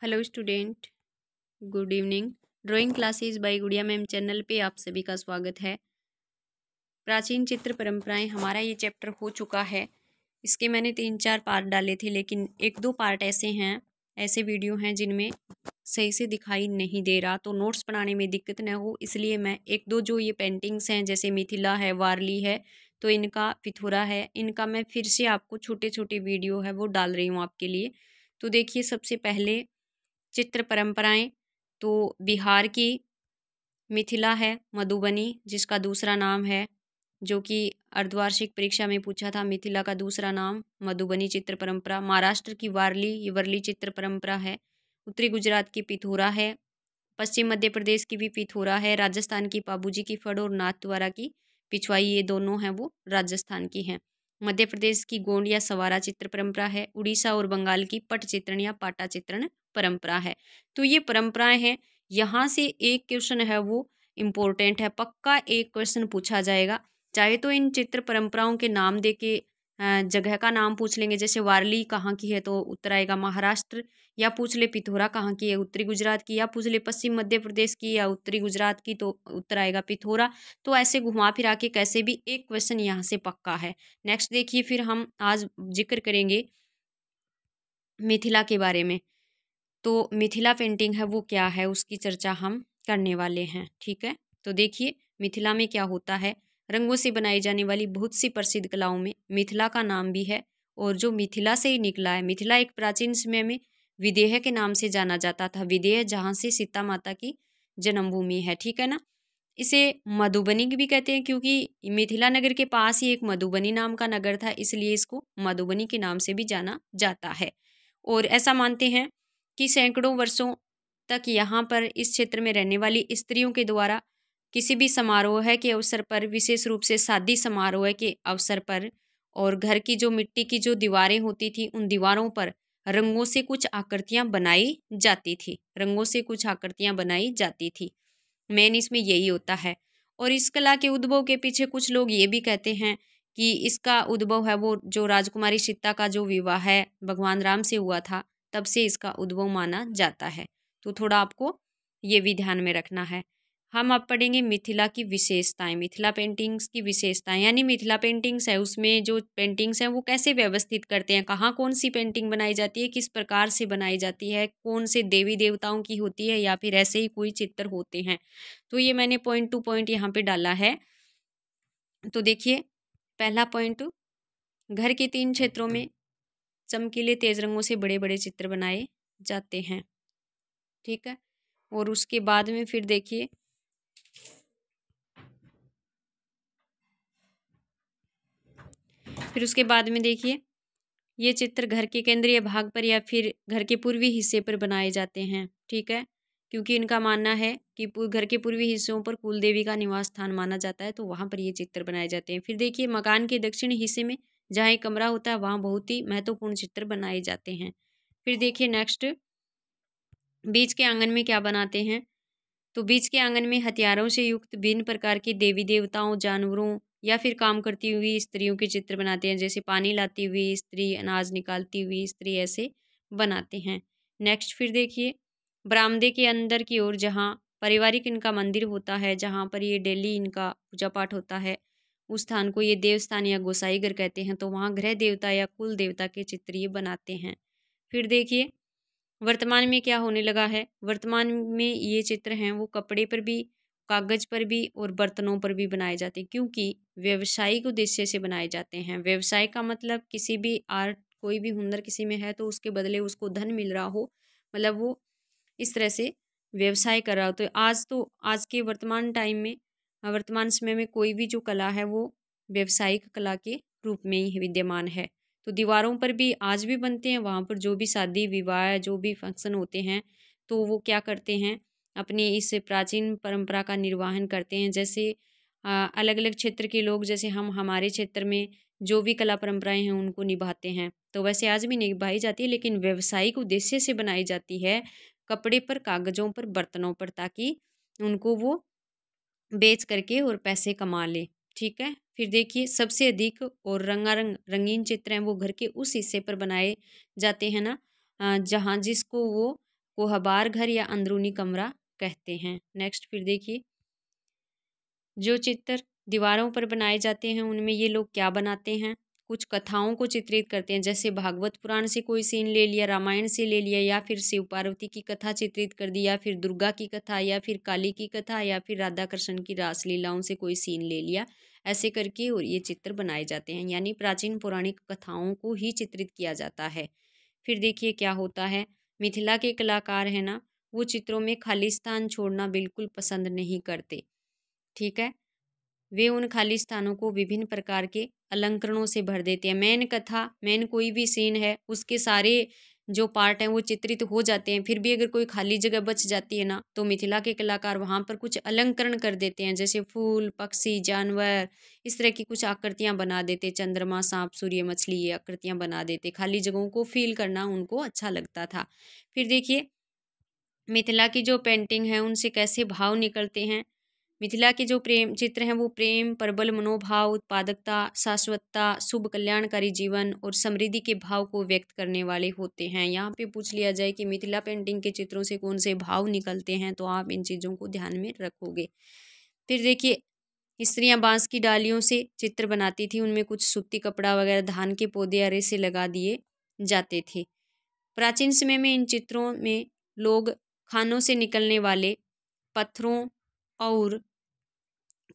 Hello student, good evening. Drawing classes bye गुड़िया ma'am channel पे आप सभी का स्वागत है। प्राचीन चित्र परंपराएं हमारा ये चैप्टर हो चुका है। इसके मैंने 3-4 पार्ट डाले थे, लेकिन 1-2 पार्ट ऐसे वीडियो हैं जिनमें सही से दिखाई नहीं दे रहा, तो नोट्स बनाने में दिक्कत न हो इसलिए मैं 1-2 जो ये पेंटिंग्स हैं जैसे मिथिला है, वारली है, तो इनका पिथौरा है, इनका मैं फिर से आपको छोटे छोटे वीडियो है वो डाल रही हूँ आपके लिए। तो देखिए, सबसे पहले चित्र परंपराएं, तो बिहार की मिथिला है, मधुबनी जिसका दूसरा नाम है, जो कि अर्धवार्षिक परीक्षा में पूछा था, मिथिला का दूसरा नाम मधुबनी चित्र परंपरा। महाराष्ट्र की वारली, ये वर्ली चित्र परंपरा है। उत्तरी गुजरात की पिथौरा है। पश्चिम मध्य प्रदेश की भी पिथौरा है। राजस्थान की पाबूजी की फड़ और नाथद्वारा की पिछवाई, ये दोनों हैं वो राजस्थान की हैं। मध्य प्रदेश की गोंड या सवारा चित्र परंपरा है। उड़ीसा और बंगाल की पट चित्रण या पाटा चित्रण परंपरा है। तो ये परंपराएं हैं। यहाँ से एक क्वेश्चन है वो इम्पोर्टेंट है, पक्का एक क्वेश्चन पूछा जाएगा। चाहे तो इन चित्र परंपराओं के नाम दे के जगह का नाम पूछ लेंगे, जैसे वारली कहाँ की है तो उत्तर आएगा महाराष्ट्र, या पूछ ले पिथौरा कहाँ की है उत्तरी गुजरात की, या पूछ ले पश्चिम मध्य प्रदेश की या उत्तरी गुजरात की, तो उत्तर आएगा पिथौरा। तो ऐसे घुमा फिरा के कैसे भी एक क्वेश्चन यहाँ से पक्का है। नेक्स्ट देखिए, फिर हम आज जिक्र करेंगे मिथिला के बारे में। तो मिथिला पेंटिंग है वो क्या है, उसकी चर्चा हम करने वाले हैं। ठीक है, तो देखिए मिथिला में क्या होता है। रंगों से बनाई जाने वाली बहुत सी प्रसिद्ध कलाओं में मिथिला का नाम भी है, और जो मिथिला से ही निकला है। मिथिला एक प्राचीन समय में विदेह के नाम से जाना जाता था। विदेह जहाँ से सीता माता की जन्मभूमि है, ठीक है ना। इसे मधुबनी भी कहते हैं, क्योंकि मिथिला नगर के पास ही एक मधुबनी नाम का नगर था, इसलिए इसको मधुबनी के नाम से भी जाना जाता है। और ऐसा मानते हैं कि सैकड़ों वर्षों तक यहाँ पर इस क्षेत्र में रहने वाली स्त्रियों के द्वारा किसी भी समारोह के अवसर पर, विशेष रूप से शादी समारोह के अवसर पर, और घर की जो मिट्टी की जो दीवारें होती थी उन दीवारों पर रंगों से कुछ आकृतियाँ बनाई जाती थी। रंगों से कुछ आकृतियाँ बनाई जाती थी, मेन इसमें यही होता है। और इस कला के उद्भव के पीछे कुछ लोग ये भी कहते हैं कि इसका उद्भव है वो जो राजकुमारी सीता का जो विवाह है भगवान राम से हुआ था, तब से इसका उद्भव माना जाता है। तो थोड़ा आपको ये भी ध्यान में रखना है। हम अब पढ़ेंगे मिथिला की विशेषताएं, मिथिला पेंटिंग्स की विशेषताएं, यानी मिथिला पेंटिंग्स है उसमें जो पेंटिंग्स हैं वो कैसे व्यवस्थित करते हैं, कहाँ कौन सी पेंटिंग बनाई जाती है, किस प्रकार से बनाई जाती है, कौन से देवी देवताओं की होती है, या फिर ऐसे ही कोई चित्र होते हैं। तो ये मैंने पॉइंट टू पॉइंट यहाँ पे डाला है। तो देखिए, पहला पॉइंट, घर के 3 क्षेत्रों में चमकीले तेज रंगों से बड़े बड़े चित्र बनाए जाते हैं। ठीक है, और उसके बाद में फिर देखिए, उसके बाद में देखिए, ये चित्र घर के केंद्रीय भाग पर या फिर घर के पूर्वी हिस्से पर बनाए जाते हैं। ठीक है, क्योंकि इनका मानना है कि घर के पूर्वी हिस्सों पर कुल देवी का निवास स्थान माना जाता है, तो वहाँ पर ये चित्र बनाए जाते हैं। फिर देखिए, मकान के दक्षिणी हिस्से में जहाँ एक कमरा होता है वहाँ बहुत ही महत्वपूर्ण चित्र बनाए जाते हैं। फिर देखिए नेक्स्ट, बीच के आंगन में क्या बनाते हैं। तो बीच के आंगन में हथियारों से युक्त भिन्न प्रकार के देवी देवताओं, जानवरों या फिर काम करती हुई स्त्रियों के चित्र बनाते हैं, जैसे पानी लाती हुई स्त्री, अनाज निकालती हुई स्त्री, ऐसे बनाते हैं। नेक्स्ट फिर देखिए, बरामदे के अंदर की ओर जहाँ पारिवारिक इनका मंदिर होता है, जहाँ पर ये डेली इनका पूजा पाठ होता है, उस स्थान को ये देवस्थान या गोसाई घर कहते हैं, तो वहाँ गृह देवता या कुल देवता के चित्र ये बनाते हैं। फिर देखिए, वर्तमान में क्या होने लगा है। वर्तमान में ये चित्र हैं वो कपड़े पर भी, कागज पर भी और बर्तनों पर भी बनाए जाते हैं, क्योंकि व्यवसायिक उद्देश्य से बनाए जाते हैं। व्यवसाय का मतलब किसी भी आर्ट, कोई भी हुनर किसी में है तो उसके बदले उसको धन मिल रहा हो, मतलब वो इस तरह से व्यवसाय कर रहा हो। तो आज के वर्तमान टाइम में, वर्तमान समय में कोई भी जो कला है वो व्यवसायिक कला के रूप में ही विद्यमान है। तो दीवारों पर भी आज भी बनते हैं, वहाँ पर जो भी शादी विवाह जो भी फंक्शन होते हैं तो वो क्या करते हैं, अपनी इस प्राचीन परंपरा का निर्वहन करते हैं। जैसे अलग अलग क्षेत्र के लोग, जैसे हम हमारे क्षेत्र में जो भी कला परंपराएं हैं उनको निभाते हैं, तो वैसे आज भी निभाई जाती है, लेकिन व्यवसायिक उद्देश्य से बनाई जाती है, कपड़े पर, कागजों पर, बर्तनों पर, ताकि उनको वो बेच करके और पैसे कमा ले। ठीक है, फिर देखिए, सबसे अधिक और रंगारंग रंगीन चित्र हैं वो घर के उस हिस्से पर बनाए जाते हैं ना, जहाँ जिसको वो कोहबार घर या अंदरूनी कमरा कहते हैं। नेक्स्ट फिर देखिए, जो चित्र दीवारों पर बनाए जाते हैं उनमें ये लोग क्या बनाते हैं? कुछ कथाओं को चित्रित करते हैं, जैसे भागवत पुराण से कोई सीन ले लिया, रामायण से ले लिया, या फिर शिव पार्वती की कथा चित्रित कर दी, या फिर दुर्गा की कथा, या फिर काली की कथा, या फिर राधा कृष्ण की रासलीलाओं से कोई सीन ले लिया। ऐसे करके और ये चित्र बनाए जाते हैं, यानी प्राचीन पौराणिक कथाओं को ही चित्रित किया जाता है। फिर देखिए क्या होता है, मिथिला के कलाकार हैं ना, वो चित्रों में खाली स्थान छोड़ना बिल्कुल पसंद नहीं करते। ठीक है, वे उन खाली स्थानों को विभिन्न प्रकार के अलंकरणों से भर देते हैं। मेन कथा, मेन कोई भी सीन है, उसके सारे जो पार्ट हैं वो चित्रित हो जाते हैं, फिर भी अगर कोई खाली जगह बच जाती है ना, तो मिथिला के कलाकार वहाँ पर कुछ अलंकरण कर देते हैं, जैसे फूल, पक्षी, जानवर, इस तरह की कुछ आकृतियाँ बना देते। चंद्रमा, सांप, सूर्य, मछली, ये आकृतियाँ बना देते। खाली जगहों को फील करना उनको अच्छा लगता था। फिर देखिए, मिथिला की जो पेंटिंग है उनसे कैसे भाव निकलते हैं। मिथिला के जो प्रेम चित्र हैं वो प्रेम, प्रबल मनोभाव, उत्पादकता, शाश्वतता, शुभ कल्याणकारी जीवन और समृद्धि के भाव को व्यक्त करने वाले होते हैं। यहाँ पे पूछ लिया जाए कि मिथिला पेंटिंग के चित्रों से कौन से भाव निकलते हैं, तो आप इन चीज़ों को ध्यान में रखोगे। फिर देखिए, स्त्रियाँ बांस की डालियों से चित्र बनाती थी, उनमें कुछ सूती कपड़ा वगैरह, धान के पौधे अरे से लगा दिए जाते थे। प्राचीन समय में इन चित्रों में लोग खानों से निकलने वाले पत्थरों और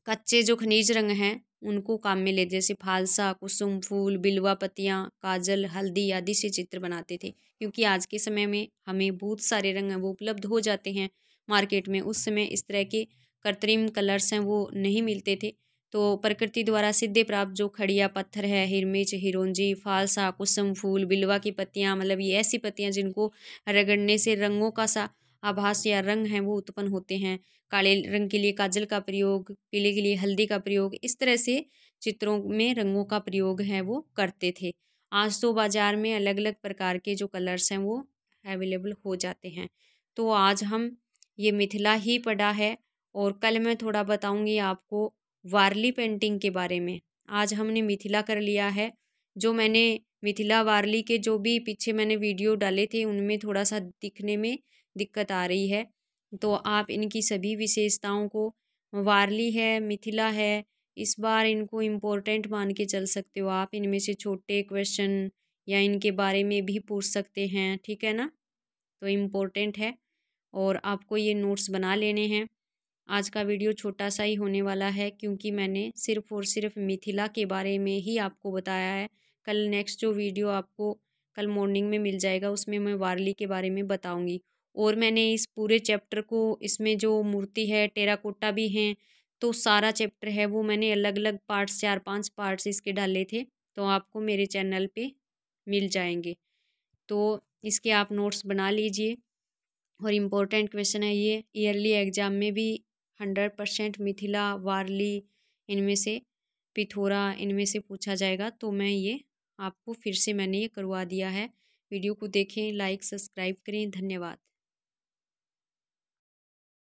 कच्चे जो खनिज रंग हैं उनको काम में ले, जैसे फालसा, कुसुम फूल, बिलवा पत्तियाँ, काजल, हल्दी आदि से चित्र बनाते थे। क्योंकि आज के समय में हमें बहुत सारे रंग हैं वो उपलब्ध हो जाते हैं मार्केट में, उस समय इस तरह के कृत्रिम कलर्स हैं वो नहीं मिलते थे। तो प्रकृति द्वारा सिद्धे प्राप्त जो खड़िया पत्थर है, हिरमिच, हिरोंजी, फालसा, कुसुम फूल, बिलवा की पत्तियाँ, मतलब ये ऐसी पत्तियाँ जिनको रगड़ने से रंगों का सा आभास या रंग हैं वो उत्पन्न होते हैं। काले रंग के लिए काजल का प्रयोग, पीले के लिए हल्दी का प्रयोग, इस तरह से चित्रों में रंगों का प्रयोग है वो करते थे। आज तो बाज़ार में अलग अलग प्रकार के जो कलर्स हैं वो अवेलेबल हो जाते हैं। तो आज हम ये मिथिला ही पढ़ा है, और कल मैं थोड़ा बताऊंगी आपको वारली पेंटिंग के बारे में। आज हमने मिथिला कर लिया है। जो मैंने मिथिला वारली के जो भी पीछे मैंने वीडियो डाले थे उनमें थोड़ा सा दिखने में दिक्कत आ रही है, तो आप इनकी सभी विशेषताओं को, वारली है, मिथिला है, इस बार इनको इम्पोर्टेंट मान के चल सकते हो आप। इनमें से छोटे क्वेश्चन या इनके बारे में भी पूछ सकते हैं, ठीक है ना, तो इम्पोर्टेंट है और आपको ये नोट्स बना लेने हैं। आज का वीडियो छोटा सा ही होने वाला है क्योंकि मैंने सिर्फ़ और सिर्फ मिथिला के बारे में ही आपको बताया है। कल नेक्स्ट जो वीडियो आपको कल मॉर्निंग में मिल जाएगा उसमें मैं वारली के बारे में बताऊंगी। और मैंने इस पूरे चैप्टर को, इसमें जो मूर्ति है, टेराकोटा भी हैं, तो सारा चैप्टर है वो मैंने अलग अलग पार्ट्स, 4-5 पार्ट्स इसके डाले थे, तो आपको मेरे चैनल पे मिल जाएंगे। तो इसके आप नोट्स बना लीजिए। और इम्पोर्टेंट क्वेश्चन है ये, ईयरली एग्ज़ाम में भी 100% मिथिला, वारली, इनमें से पिथौरा, इनमें से पूछा जाएगा। तो मैं ये आपको फिर से मैंने ये करवा दिया है। वीडियो को देखें, लाइक सब्सक्राइब करें। धन्यवाद।